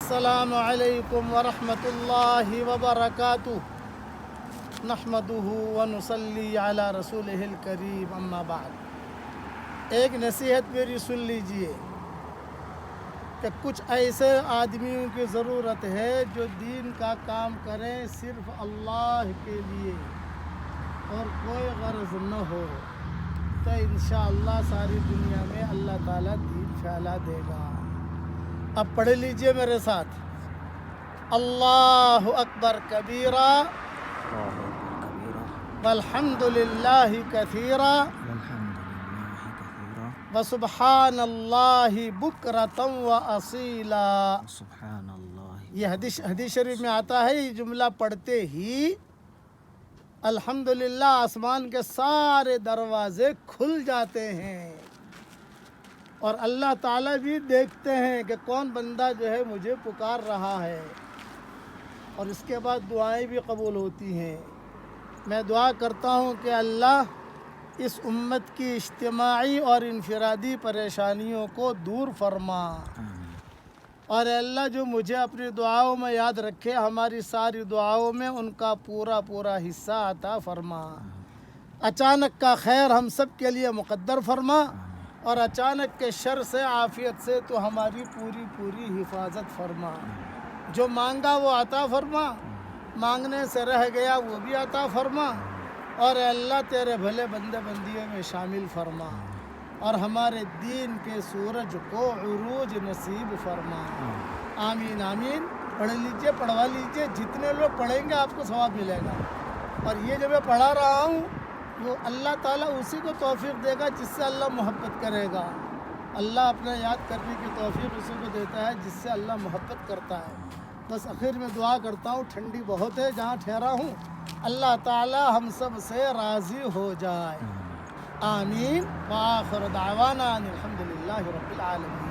السلام علیکم ورحمۃ اللہ وبرکاتہ نحمدہ ونصلی علی رسولہ الکریم اما بعد۔ ایک نصیحت میری سن لیجئے کہ کچھ ایسے آدمیوں کی ضرورت ہے جو دین کا کام کریں صرف اللہ کے لیے اور کوئی غرض نہ ہو، تو انشاءاللہ ساری دنیا میں اللہ تعالیٰ دین پھیلا دے گا۔ اب پڑھ لیجئے میرے ساتھ، اللہ اکبر کبیرہ والحمد للہ کثیرا وسبحان اللہ بکرۃ واصیلا۔ یہ حدیث شریف میں آتا ہے، یہ جملہ پڑھتے ہی الحمدللہ آسمان کے سارے دروازے کھل جاتے ہیں اور اللہ تعالیٰ بھی دیکھتے ہیں کہ کون بندہ جو ہے مجھے پکار رہا ہے، اور اس کے بعد دعائیں بھی قبول ہوتی ہیں۔ میں دعا کرتا ہوں کہ اللہ اس امت کی اجتماعی اور انفرادی پریشانیوں کو دور فرما، اور اے اللہ جو مجھے اپنی دعاؤں میں یاد رکھے، ہماری ساری دعاؤں میں ان کا پورا حصہ عطا فرما۔ اچانک کا خیر ہم سب کے لیے مقدر فرما، اور اچانک کے شر سے عافیت سے تو ہماری پوری حفاظت فرما۔ جو مانگا وہ عطا فرما، مانگنے سے رہ گیا وہ بھی عطا فرما، اور اے اللہ تیرے بھلے بندے بندیوں میں شامل فرما، اور ہمارے دین کے سورج کو عروج نصیب فرما۔ آمین آمین۔ پڑھ لیجئے، پڑھوا لیجئے، جتنے لوگ پڑھیں گے آپ کو ثواب ملے گا، اور یہ جو میں پڑھا رہا ہوں وہ اللہ تعالیٰ اسی کو توفیق دے گا جس سے اللہ محبت کرے گا۔ اللہ اپنا یاد کرنے کی توفیق اسی کو دیتا ہے جس سے اللہ محبت کرتا ہے۔ بس آخر میں دعا کرتا ہوں، ٹھنڈی بہت ہے جہاں ٹھہرا ہوں، اللہ تعالیٰ ہم سب سے راضی ہو جائے۔ آمین۔ وآخر دعوانا ان الحمدللہ رب العالمین۔